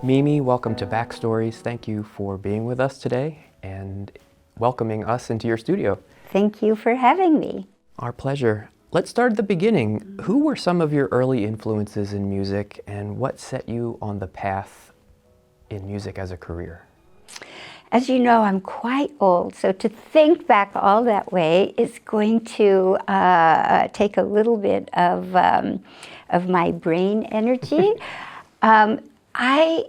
Mimi, welcome to Backstories. Thank you for being with us today and welcoming us into your studio. Thank you for having me. Our pleasure. Let's start at the beginning. Who were some of your early influences in music, and what set you on the path in music as a career? As you know, I'm quite old, so to think back all that way is going to take a little bit of my brain energy. I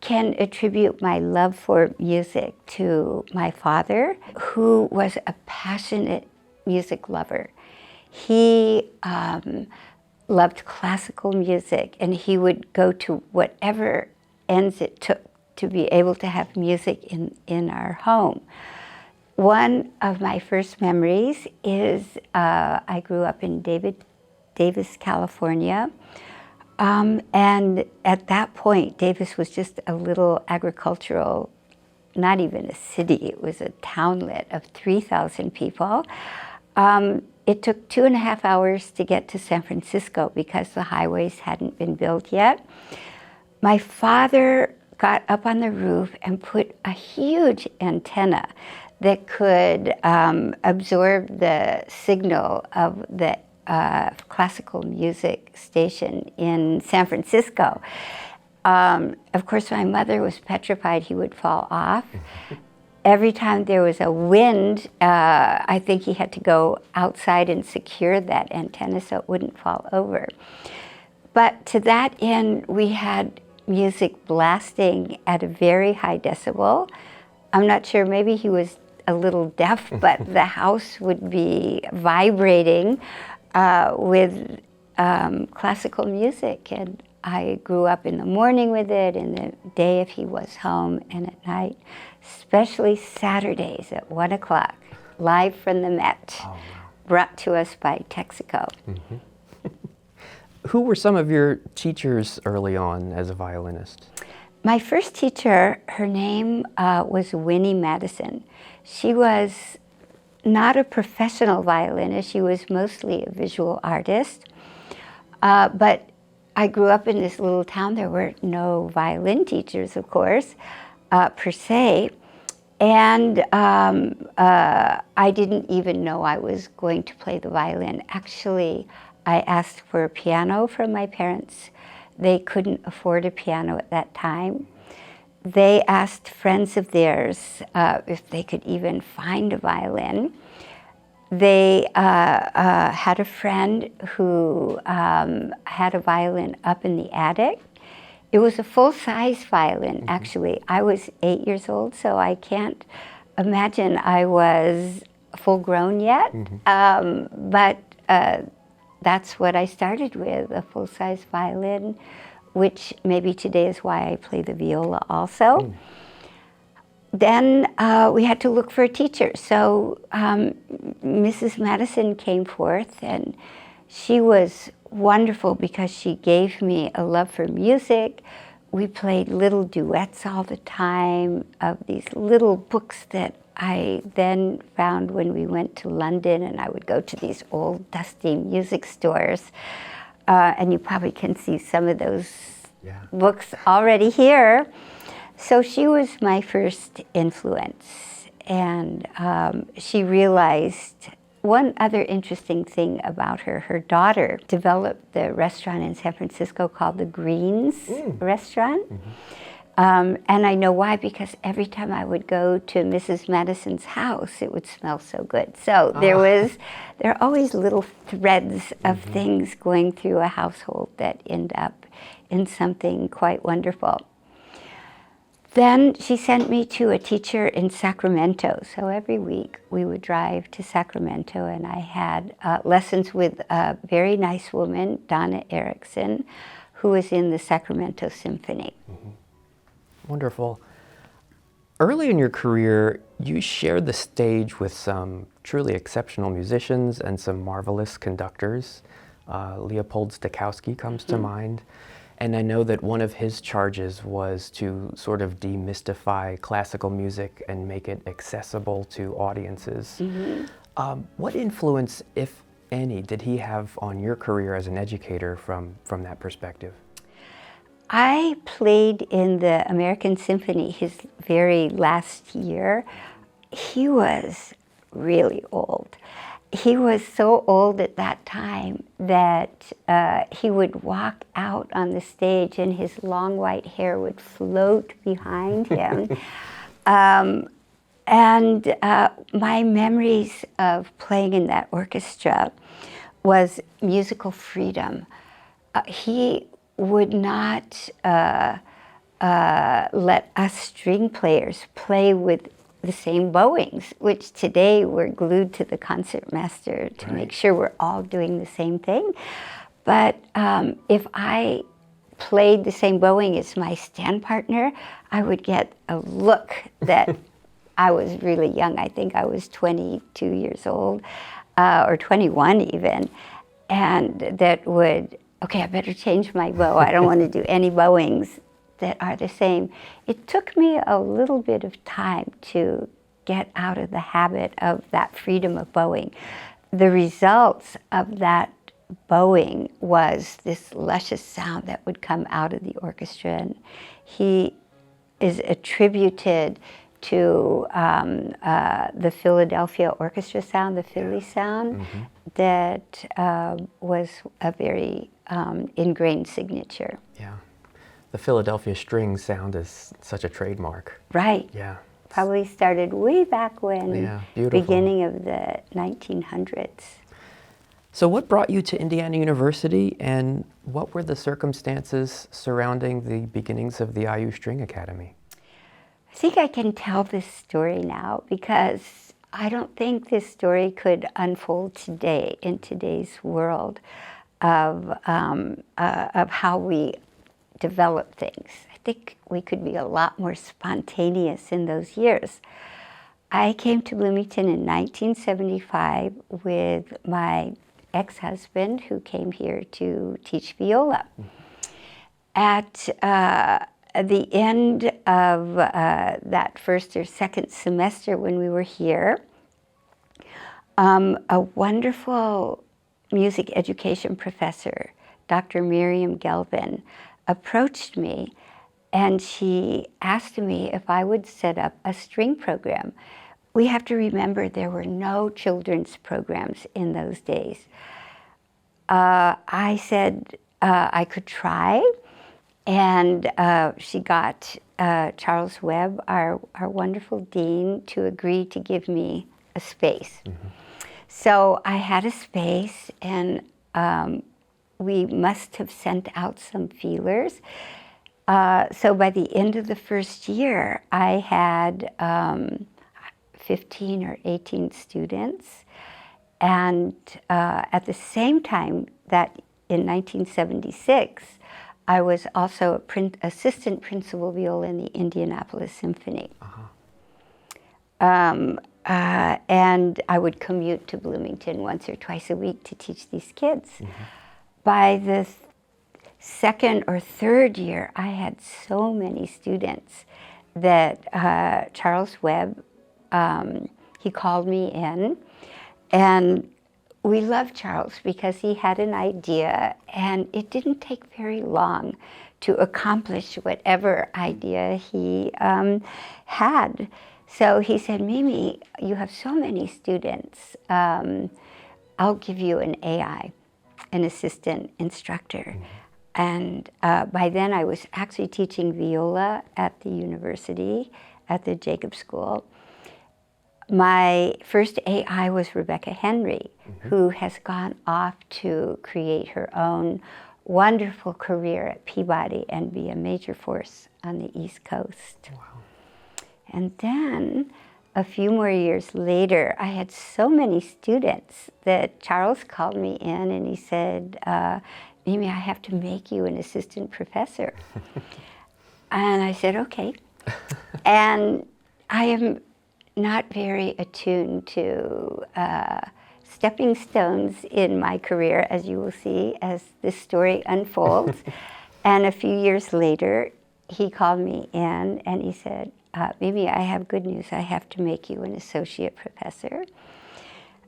can attribute my love for music to my father, who was a passionate music lover. He loved classical music, and he would go to whatever ends it took to be able to have music in our home. One of my first memories is I grew up in Davis, California. And at that point, Davis was just a little agricultural, not even a city, it was a townlet of 3,000 people. It took 2.5 hours to get to San Francisco because the highways hadn't been built yet. My father got up on the roof and put a huge antenna that could absorb the signal of the classical music station in San Francisco. Of course, my mother was petrified he would fall off. Every time there was a wind, I think he had to go outside and secure that antenna so it wouldn't fall over. But to that end, we had music blasting at a very high decibel. I'm not sure, maybe he was a little deaf, but the house would be vibrating with classical music, and I grew up in the morning with it, in the day if he was home, and at night, especially Saturdays at 1 o'clock, live from the Met, brought to us by Texaco. Mm-hmm. Who were some of your teachers early on as a violinist? My first teacher, her name was Winnie Madison. She was not a professional violinist, she was mostly a visual artist. But I grew up in this little town. There were no violin teachers, of course, per se. And I didn't even know I was going to play the violin. Actually, I asked for a piano from my parents. They couldn't afford a piano at that time. They asked friends of theirs if they could even find a violin. They had a friend who had a violin up in the attic. It was a full-size violin, actually. I was 8 years old, so I can't imagine I was full-grown yet. But that's what I started with, a full-size violin, which maybe today is why I play the viola also. Then we had to look for a teacher. So Mrs. Madison came forth, and she was wonderful because she gave me a love for music. We played little duets all the time of these little books that I then found when we went to London, and I would go to these old dusty music stores. And you probably can see some of those books already here. So she was my first influence, and she realized one other interesting thing about her. Her daughter developed the restaurant in San Francisco called the Greens Restaurant. And I know why, because every time I would go to Mrs. Madison's house, it would smell so good. So there are always little threads of things going through a household that end up in something quite wonderful. Then she sent me to a teacher in Sacramento. So every week we would drive to Sacramento, and I had lessons with a very nice woman, Donna Erickson, who was in the Sacramento Symphony. Wonderful. Early in your career, you shared the stage with some truly exceptional musicians and some marvelous conductors. Leopold Stokowski comes to mind. And I know that one of his charges was to sort of demystify classical music and make it accessible to audiences. What influence, if any, did he have on your career as an educator from that perspective? I played in the American Symphony his very last year. He was really old. He was so old at that time that he would walk out on the stage and his long white hair would float behind him. And my memories of playing in that orchestra was musical freedom. He would not let us string players play with the same bowings, which today we're glued to the concertmaster to make sure we're all doing the same thing. But if I played the same bowing as my stand partner, I would get a look that I was really young. I think I was 22 years old, or 21 even, and that would, okay, I better change my bow. I don't want to do any bowings that are the same. It took me a little bit of time to get out of the habit of that freedom of bowing. The results of that bowing was this luscious sound that would come out of the orchestra. And he is attributed to the Philadelphia orchestra sound, the Philly sound, that was a very ingrained signature. Yeah. The Philadelphia string sound is such a trademark. Right. Yeah. Probably started way back when, Yeah, beautiful. beginning of the 1900s. So what brought you to Indiana University, and what were the circumstances surrounding the beginnings of the IU String Academy? I think I can tell this story now because I don't think this story could unfold today in today's world of how we develop things. I think we could be a lot more spontaneous in those years. I came to Bloomington in 1975 with my ex-husband who came here to teach viola. At the end of that first or second semester when we were here, a wonderful music education professor, Dr. Miriam Gelvin, approached me and she asked me if I would set up a string program. We have to remember there were no children's programs in those days. I said I could try, and she got Charles Webb, our wonderful dean, to agree to give me a space. So I had a space, and we must have sent out some feelers. So by the end of the first year, I had 15 or 18 students. And at the same time, that in 1976, I was also assistant principal viola in the Indianapolis Symphony. And I would commute to Bloomington once or twice a week to teach these kids. By the second or third year, I had so many students that Charles Webb, he called me in, and we loved Charles because he had an idea, and it didn't take very long to accomplish whatever idea he had. So he said, Mimi, you have so many students. I'll give you an AI, an assistant instructor. And by then I was actually teaching viola at the university, at the Jacob School. My first AI was Rebecca Henry, who has gone off to create her own wonderful career at Peabody and be a major force on the East Coast. Wow. And then a few more years later, I had so many students that Charles called me in and he said, Mimi, I have to make you an assistant professor. And I said, okay. And I am not very attuned to stepping stones in my career, as you will see as this story unfolds. And a few years later, he called me in and he said, Mimi, I have good news. I have to make you an associate professor.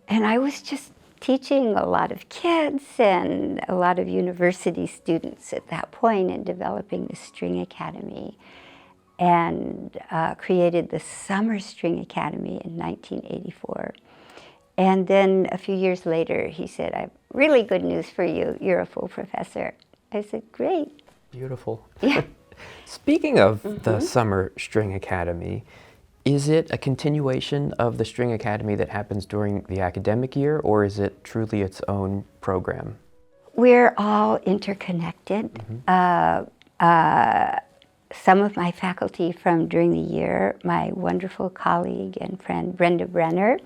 And I was just teaching a lot of kids and a lot of university students at that point in developing the String Academy, and created the Summer String Academy in 1984. And then a few years later, he said, "I have really good news for you. You're a full professor." I said, "Great." Beautiful. Yeah. Speaking of the Summer String Academy, is it a continuation of the String Academy that happens during the academic year, or is it truly its own program? We're all interconnected. Some of my faculty from during the year, my wonderful colleague and friend Brenda Brenner,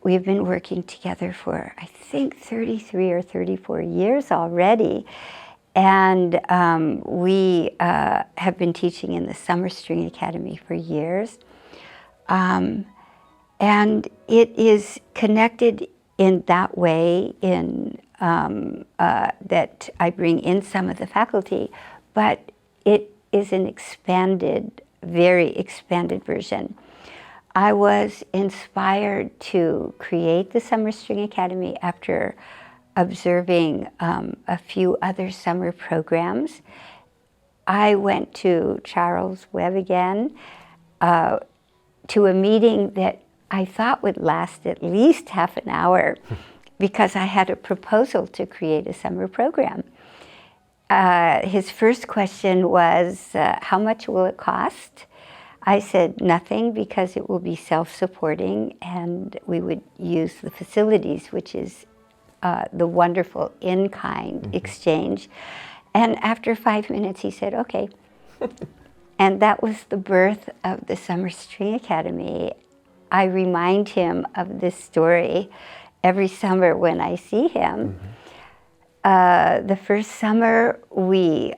we've been working together for, I think, 33 or 34 years already. And we have been teaching in the Summer String Academy for years. And it is connected in that way in that I bring in some of the faculty, but it is an expanded, very expanded version. I was inspired to create the Summer String Academy after observing a few other summer programs. I went to Charles Webb again to a meeting that I thought would last at least half an hour because I had a proposal to create a summer program. His first question was, how much will it cost? I said nothing because it will be self-supporting and we would use the facilities, which is the wonderful in-kind exchange. And after 5 minutes, he said, okay. And that was the birth of the Summer String Academy. I remind him of this story every summer when I see him. The first summer we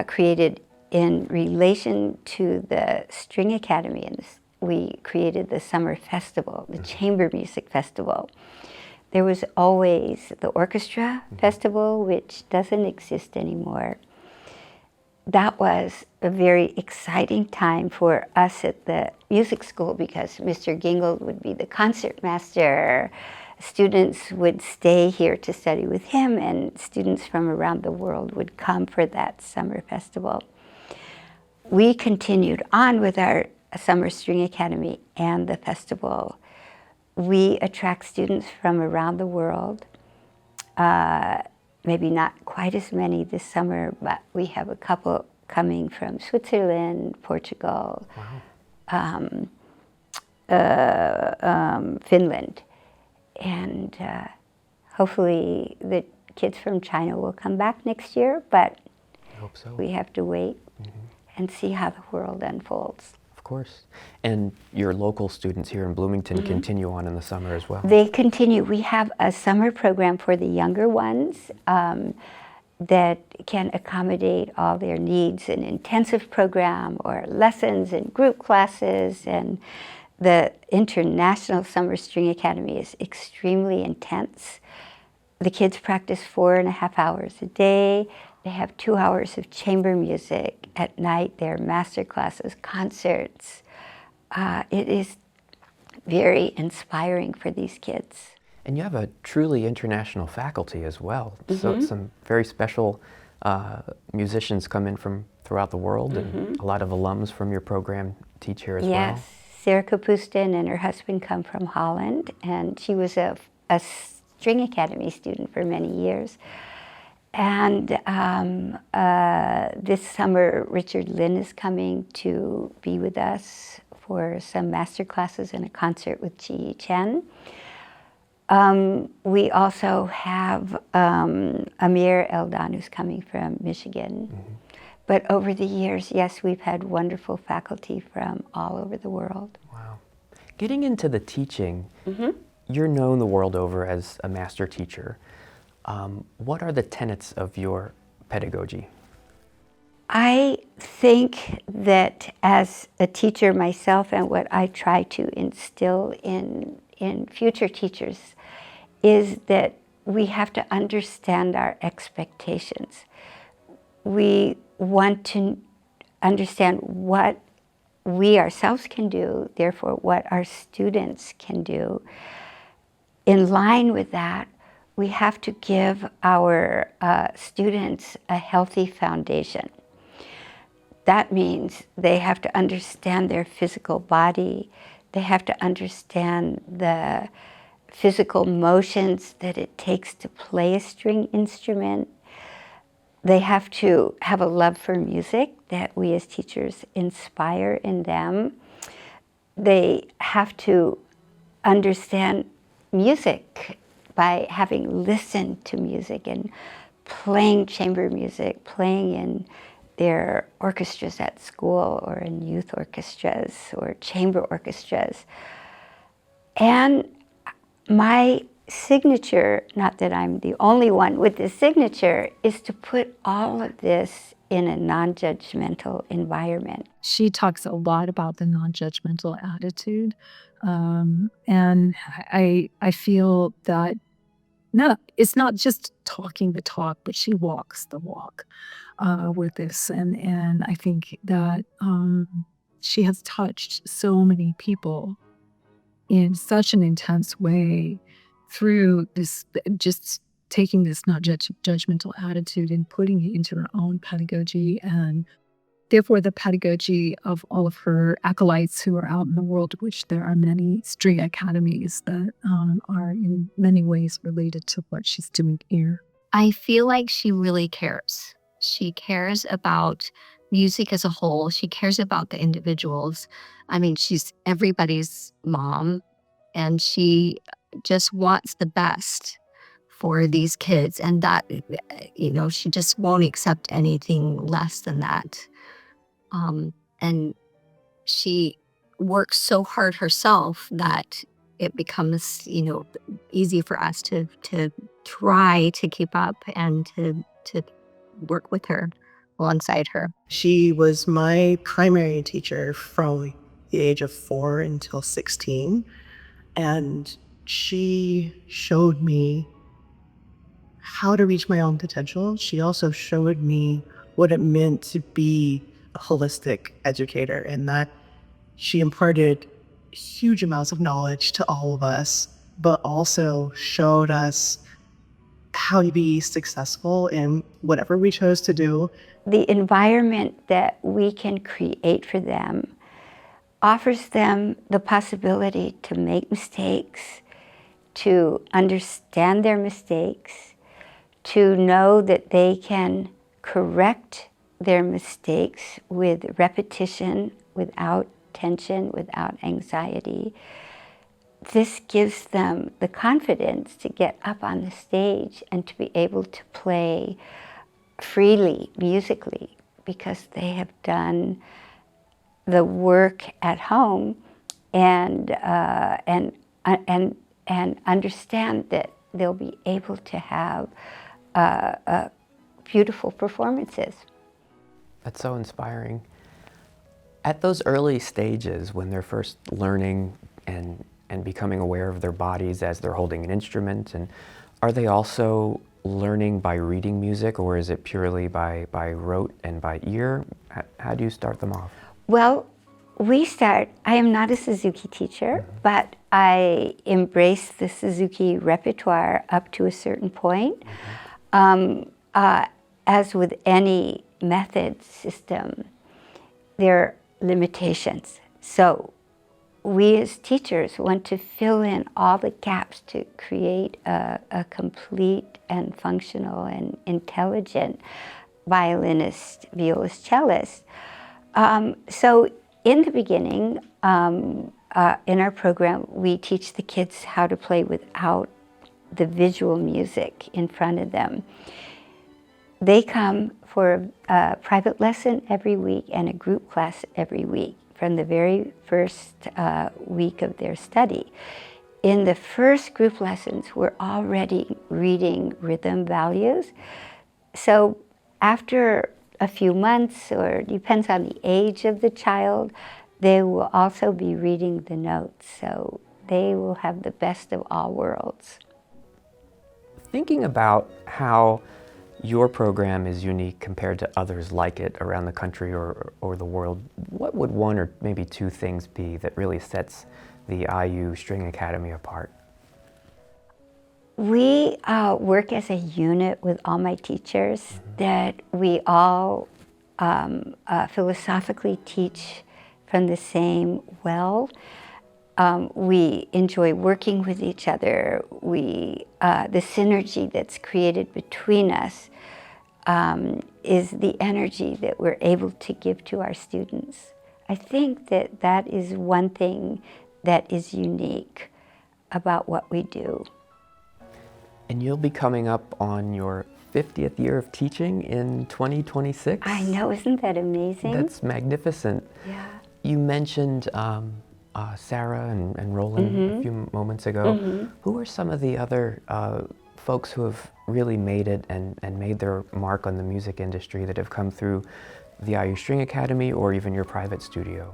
created in relation to the String Academy, and we created the Summer Festival, the Chamber Music Festival. There was always the Orchestra Festival, which doesn't exist anymore. That was a very exciting time for us at the music school because Mr. Gingold would be the concertmaster. Students would stay here to study with him, and students from around the world would come for that summer festival. We continued on with our Summer String Academy and the festival. We attract students from around the world. Maybe not quite as many this summer, but we have a couple coming from Switzerland, Portugal, Finland. And hopefully the kids from China will come back next year, but I hope so. we have to wait and see how the world unfolds. Of course. And your local students here in Bloomington continue on in the summer as well? They continue. We have a summer program for the younger ones that can accommodate all their needs, an intensive program or lessons and group classes. And the International Summer String Academy is extremely intense. The kids practice 4.5 hours a day. They have 2 hours of chamber music. At night, there are master classes, concerts. It is very inspiring for these kids. And you have a truly international faculty as well. So some very special musicians come in from throughout the world, and a lot of alums from your program teach here as well. Yes, Sarah Kapustin and her husband come from Holland, and she was a String Academy student for many years. And this summer, Richard Lynn is coming to be with us for some master classes and a concert with Ji Chen. We also have Amir Eldan, who's coming from Michigan. But over the years, yes, we've had wonderful faculty from all over the world. Wow. Getting into the teaching, you're known the world over as a master teacher. What are the tenets of your pedagogy? I think that as a teacher myself, and what I try to instill in future teachers, is that we have to understand our expectations. We want to understand what we ourselves can do, therefore what our students can do. in line with that, we have to give our students a healthy foundation. That means they have to understand their physical body. They have to understand the physical motions that it takes to play a string instrument. They have to have a love for music that we as teachers inspire in them. They have to understand music by having listened to music and playing chamber music, playing in their orchestras at school or in youth orchestras or chamber orchestras. And my signature, not that I'm the only one with this signature, is to put all of this in a non-judgmental environment. She talks a lot about the non-judgmental attitude, and I feel that it's not just talking the talk, but she walks the walk with this, and I think that she has touched so many people in such an intense way through this, just taking this not judgmental attitude and putting it into her own pedagogy, and therefore the pedagogy of all of her acolytes who are out in the world, which there are many string academies that are in many ways related to what she's doing here. I feel like she really cares. She cares about music as a whole. She cares about the individuals. I mean, she's everybody's mom, and she just wants the best for these kids. And that, she just won't accept anything less than that. And she works so hard herself that it becomes, easy for us to try to keep up and to work with her, alongside her. She was my primary teacher from the age of 4 until 16. And she showed me how to reach my own potential. She also showed me what it meant to be a holistic educator, and that she imparted huge amounts of knowledge to all of us, but also showed us how to be successful in whatever we chose to do. The environment that we can create for them offers them the possibility to make mistakes, to understand their mistakes, to know that they can correct their mistakes with repetition, without tension, without anxiety. This gives them the confidence to get up on the stage and to be able to play freely, musically, because they have done the work at home and understand that they'll be able to have beautiful performances. That's so inspiring. At those early stages when they're first learning and becoming aware of their bodies as they're holding an instrument, and are they also learning by reading music, or is it purely by rote and by ear? How do you start them off? Well, I am not a Suzuki teacher, but I embrace the Suzuki repertoire up to a certain point. As with any method system, there are limitations. So we as teachers want to fill in all the gaps to create a complete and functional and intelligent violinist, violist, cellist. So in the beginning, in our program, we teach the kids how to play without the visual music in front of them. They come for a private lesson every week and a group class every week from the very first week of their study. In the first group lessons, we're already reading rhythm values. So after a few months, or depends on the age of the child, they will also be reading the notes. So they will have the best of all worlds. Thinking about how your program is unique compared to others like it around the country or the world, what would one or maybe two things be that really sets the IU String Academy apart? We work as a unit with all my teachers, that we all philosophically teach from the same well. We enjoy working with each other. The synergy that's created between us is the energy that we're able to give to our students. I think that that is one thing that is unique about what we do. And you'll be coming up on your 50th year of teaching in 2026? I know, isn't that amazing? That's magnificent. Yeah. You mentioned Sarah and Roland a few moments ago. Who are some of the other folks who have really made it and made their mark on the music industry that have come through the IU String Academy or even your private studio?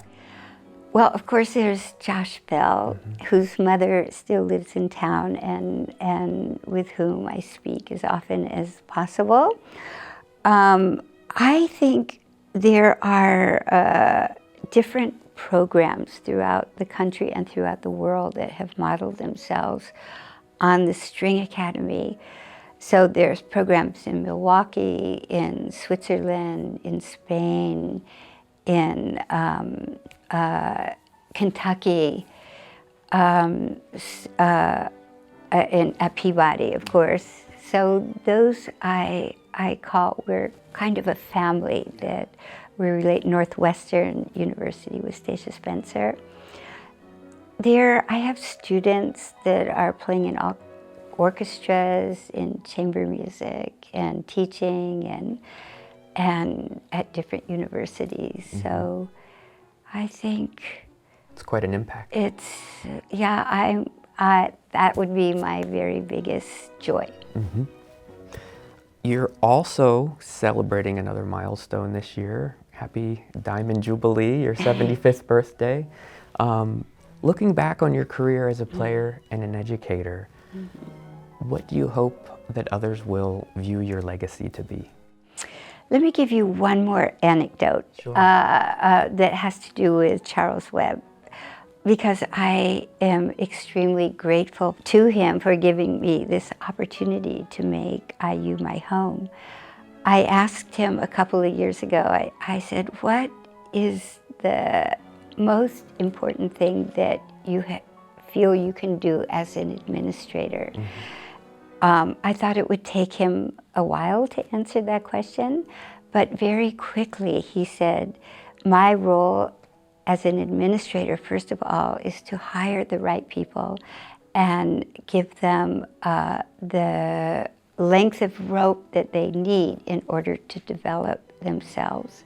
Well, of course, there's Josh Bell, whose mother still lives in town and with whom I speak as often as possible. I think there are different programs throughout the country and throughout the world that have modeled themselves on the String Academy. So there's programs in Milwaukee, in Switzerland, in Spain, in Kentucky, at Peabody, of course. So those we're kind of a family that we relate. Northwestern University with Stacia Spencer. There, I have students that are playing in orchestras, in chamber music, and teaching, and at different universities. So I think It's quite an impact. that would be my very biggest joy. You're also celebrating another milestone this year. Happy Diamond Jubilee, your 75th birthday. Looking back on your career as a player and an educator, what do you hope that others will view your legacy to be? Let me give you one more anecdote Sure. that has to do with Charles Webb, because I am extremely grateful to him for giving me this opportunity to make IU my home. I asked him a couple of years ago, I said, what is the most important thing that you feel you can do as an administrator? I thought it would take him a while to answer that question, but very quickly he said, my role as an administrator, first of all, is to hire the right people and give them the length of rope that they need in order to develop themselves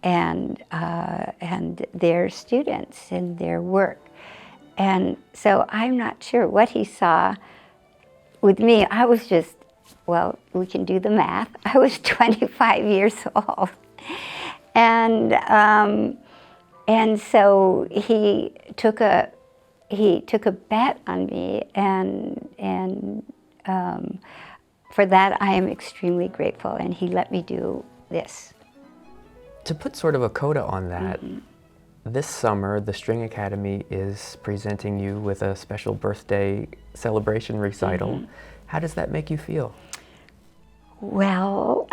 and their students and their work. And so I'm not sure what he saw with me. I was just, well, we can do the math. I was 25 years old. And so he took a bet on me, and for that I am extremely grateful, and he let me do this. To put sort of a coda on that, this summer the String Academy is presenting you with a special birthday celebration recital. How does that make you feel? Well,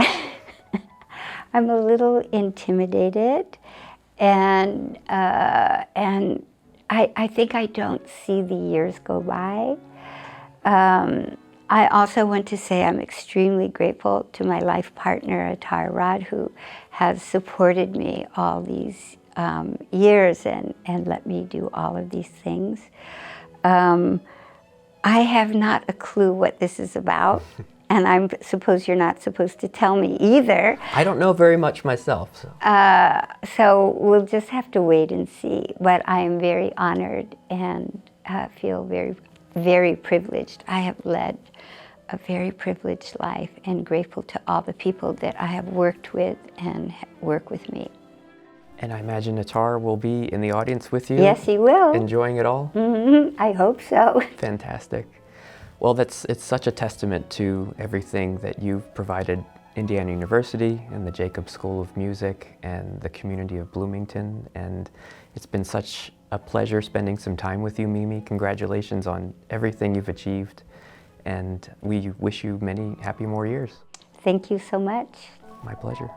I'm a little intimidated, and I think I don't see the years go by. I also want to say I'm extremely grateful to my life partner, Atara Rod, who has supported me all these years and let me do all of these things. I have not a clue what this is about, and I suppose you're not supposed to tell me either. I don't know very much myself. So. So we'll just have to wait and see. But I am very honored and feel very, very privileged. I have led a very privileged life, and grateful to all the people that I have worked with and work with me. And I imagine Atara will be in the audience with you. Yes, he will. Enjoying it all? I hope so. Fantastic. Well, it's such a testament to everything that you've provided Indiana University and the Jacobs School of Music and the community of Bloomington. And it's been such a pleasure spending some time with you, Mimi. Congratulations on everything you've achieved. and we wish you many happy more years. Thank you so much. My pleasure.